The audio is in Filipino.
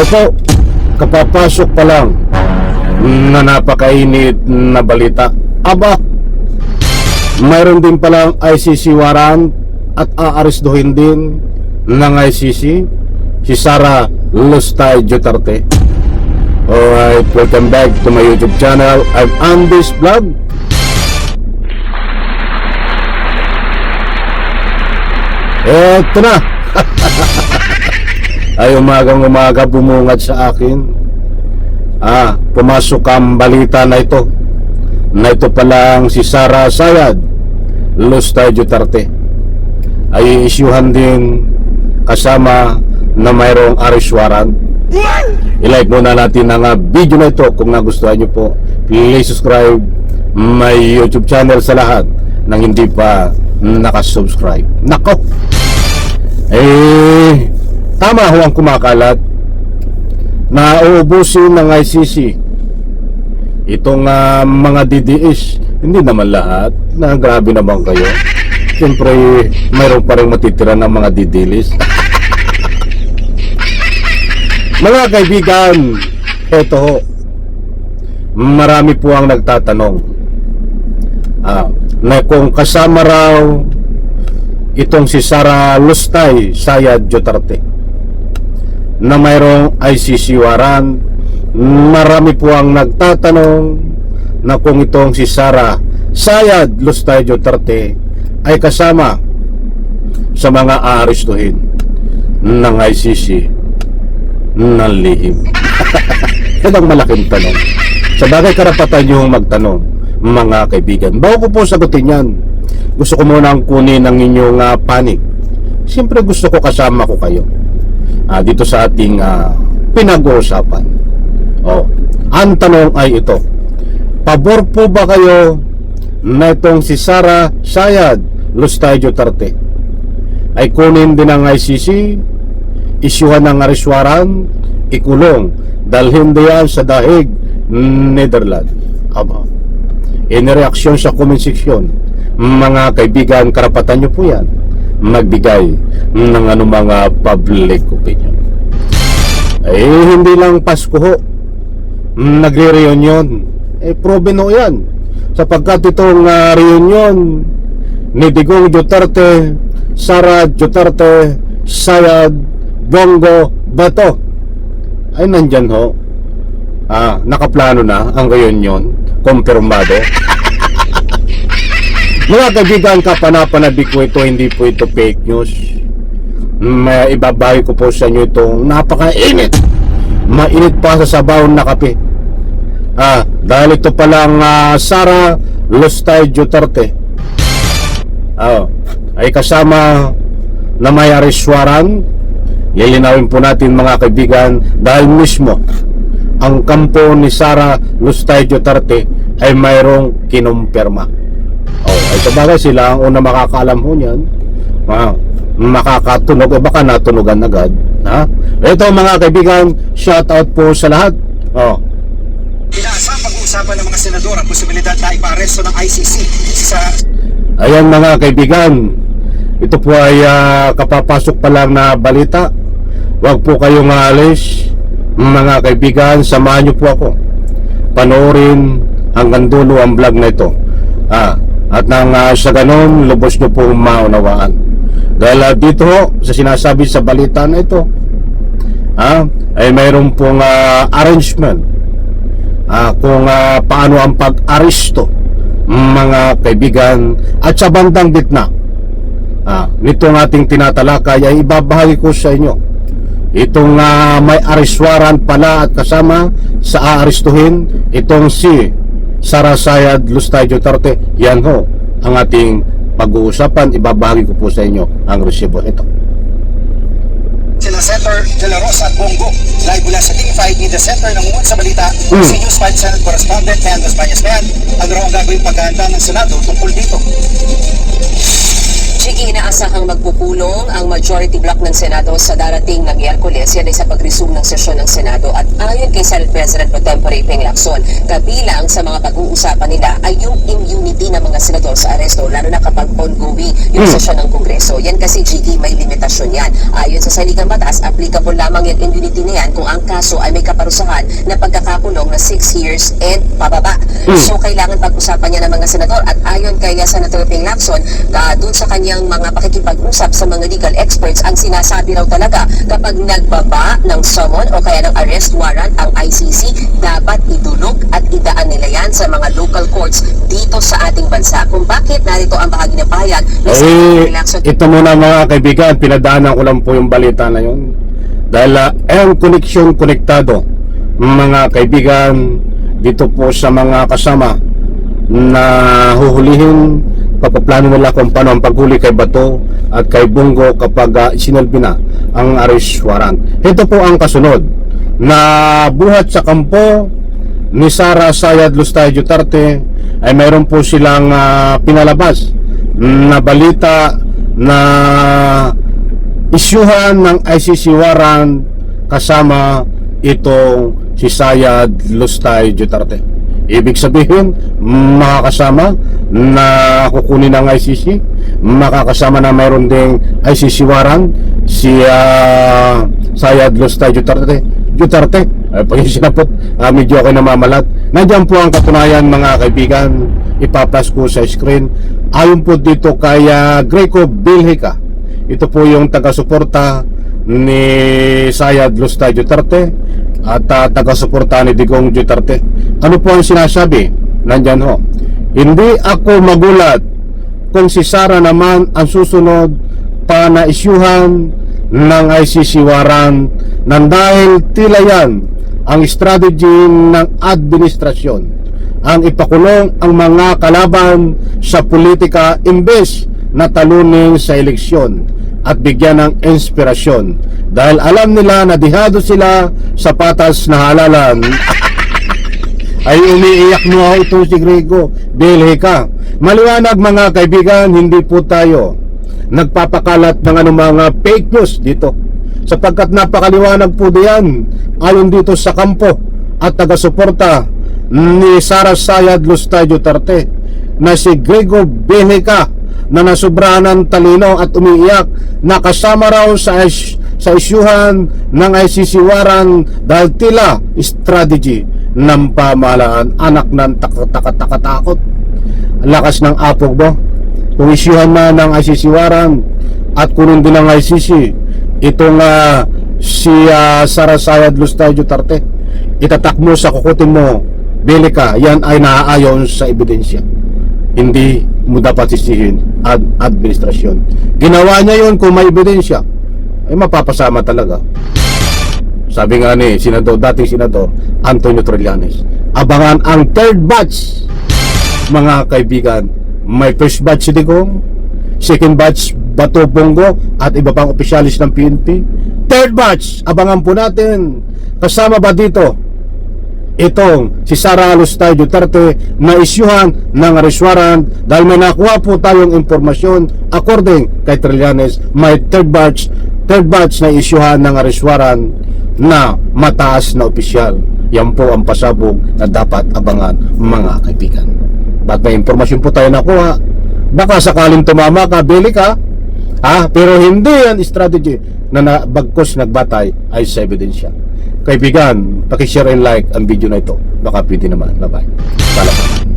Opo, kapapasok pa lang na napakainit na balita. Aba, mayroon din palang ICC warrant at aarestuhin din ng ICC si Sara Lustay Duterte. Alright, welcome back to my YouTube channel. I'm Andy's Vlog. Eto na. Ay umaga bumungad sa akin. Pumasok ang balita na ito. Na ito palang si Sara Sayad Lustay Duterte ay iisyuhan din kasama na mayroong arrest warrant. I-like muna natin ang video na ito kung nagustuhan nyo po. Please subscribe my YouTube channel sa lahat ng hindi pa nakasubscribe. Nako! Tama ho ang kumakalat na uubusin ng ICC itong mga DDS. Hindi naman lahat na grabe naman kayo. Siyempre mayroon pa rin matitira ng mga DDS. Mga kaibigan, eto ho, marami po ang nagtatanong na kung kasama raw itong si Sara Lustay Sayad Duterte na mayroong ICC warrant. Marami po ang nagtatanong na kung itong si Sara Sayad Lustay Duterte ay kasama sa mga aarestuhin ng ICC ng lihim. Yan ang malaking tanong. Sa bagay karapatan nyo magtanong, mga kaibigan. Bago ko po sagutin yan, gusto ko muna ang kunin ng inyong panig. Siyempre gusto ko kasama ko kayo dito sa ating pinag-uusapan. Ang tanong ay ito: pabor po ba kayo na itong si Sara Sayad Lustay Duterte ay kunin din ng ICC, isyuhan ng arrest warrant, ikulong, dalhin diyan sa Dahig, Netherlands? Aba, reaksyon sa comment section, mga kaibigan, karapatan nyo po yan magbigay ng mga public opinion. Hindi lang Pasko ho nagre-reunion, proven ho yan, sapagkat itong reunion ni Digong Duterte, Sara Duterte, Sayad, Bongo, Bato ay nandyan ho. Nakaplano na ang reunion, kumpirmado. Mga kaibigan, kapanapanabik ko ito, hindi po ito fake news. May ibabahay ko po sa inyo itong napakainit, mainit pa sa sabaw na kape. Dahil ito palang Sara Lustay Duterte ay kasama na may arrest warrant. Lilinawin po natin mga kaibigan, dahil mismo ang kampo ni Sara Lustay Duterte ay mayroong kinumpirma. Ay sabagay sila ang una makakaalam ho niyan, makakatunog o baka natunugan agad. Ito mga kaibigan, shout out po sa lahat. Inaasang pag-uusapan ng mga senador ang posibilidad na ipa-aresto ng ICC sa... Ayan mga kaibigan, ito po ay kapapasok pa lang na balita. Huwag po kayong aalis mga kaibigan, samahan niyo po ako panoorin hanggang dulo ang vlog na ito, at nang sa ganon lubos niyo po maunawaan. Dahil dito sa sinasabi sa balita na ito ay mayroon pong arrangement kung paano ang pag-aresto mga kaibigan. At sa bandang gitna nitong ating tinatalakay ay ibabahagi ko sa inyo itong may arrest warrant pala at kasama sa aarestuhin itong si Sara Sayad Lustay Duterte. Yan ho ang ating pag-uusapan. Ibabahagi ko po sa inyo ang resibo ito. Sila Senator De La Rosa at Bongo, live mula sa TV5 in the center ng Umuwan sa Balita, si News 5 Senate Correspondent Mayan Masbanyas. Mayan, ano raw ang gagawing paghahanda ng Senado tungkol dito? Sige, inaasahang magpupulong ang majority block ng Senado sa darating na Miyerkules. Yan ay sa pag-resume ng sesyon ng Senado. At ayon kay Senate President Pro Tempore Ping Lacson, kabilang sa mga pag-uusapan nila ay yung immunity ng mga senador sa aresto, lalo na kapag ongoing yung sesyon ng Kongreso. Kongreso. Yan kasi, Jiggy, may limitasyon yan. Ayon sa saligang batas, applicable lamang yung immunity na yan kung ang kaso ay may kaparusahan na pagkakakulong na 6 years and pababa. So, kailangan pag-usapan niya ng mga senador. At ayon kay Senator Ping Lacson, dun sa kanyang mga pakikipag-usap sa mga legal experts, ang sinasabi raw talaga kapag nagbaba ng summon o kaya ng arrest warrant ang ICC, dapat idulog at idaan nila yan sa mga local courts dito sa ating bansa. Kung bakit, narito ang bahagi ng pahayag ni Senator Ping Lacson. Ito muna mga kaibigan, pinadaanan ko lang po yung balita na yun. Dahil ang koneksyon konektado, mga kaibigan, dito po sa mga kasama na huhulihin, pagpaplano nila kung paano ang paghuli kay Bato at kay Bongo kapag sinalbi na ang arrest warrant. Ito po ang kasunod na buhat sa kampo ni Sara Sayad Lustay Duterte ay mayroon po silang pinalabas na balita na isyuhan ng ICC warrant kasama itong si Sayad Lustay Duterte. Ibig sabihin, makakasama na kukunin ng ICC, makakasama na mayroon ding ICC warrant si Sayad Lustay Duterte. Pag sinapot, medyo ako namamalat. Nandiyan po ang katunayan mga kaibigan, ipapas ko sa screen. Ayon po dito kay Greco Bilhica, ito po yung taga-suporta ni Sayad Lustay Duterte at taga-suporta ni Digong Duterte. Ano po ang sinasabi? Nandyan ho, hindi ako magulat kung si Sara naman ang susunod pa na isyuhan ng ICC warrant nang dahil tila yan ang strategy ng administrasyon ang ipakulong ang mga kalaban sa politika imbes na talunin sa eleksyon at bigyan ng inspirasyon dahil alam nila na dihado sila sa patas na halalan. Ay umiiyak mo ito si Grego Bilhica. Maliwanag mga kaibigan, hindi po tayo nagpapakalat ng anumang fake news dito sapagkat napakaliwanag po diyan ayon dito sa kampo at taga-suporta ni Sara Sayad Lustay Duterte na si Grego Bilhica na nasubrahan ng talino at umiiyak na kasama raw sa isyuhan ng ICC warrant dahil tila strategy ng pamahalaan. Anak ng takot. Lakas ng apog mo. Kung isyuhan na ng ICC warrant at kunin din ng ICC itong si Sara Sayad Lustay Duterte, itatak mo sa kukutin mo, Bilhica, yan ay naaayon sa ebidensya. Hindi mo dapat sisihin administrasyon. Ginawa niya yun kung may ebidensya, ay mapapasama talaga. Sabi nga ni dating senador Antonio Trillanes, abangan ang third batch mga kaibigan. May first batch si Digong, second batch Bato, Bongo at iba pang opisyalis ng PNP. Third batch, abangan po natin. Kasama ba dito itong si Sara Lustay Duterte na isyuhan ng arrest warrant dahil may nakuha po tayong impormasyon according kay Trillanes, may third batch na isyuhan ng arrest warrant na mataas na opisyal. Yan po ang pasabog na dapat abangan mga kaibigan. Ba't may impormasyon po tayo nakuha? Baka sakaling tumama ka, Bilhica, pero hindi yan strategy na bagkos nagbatay ay sa ebidensya. Kaibigan, pakishare and like ang video na ito. Baka pwede naman. Bye-bye. Palaman.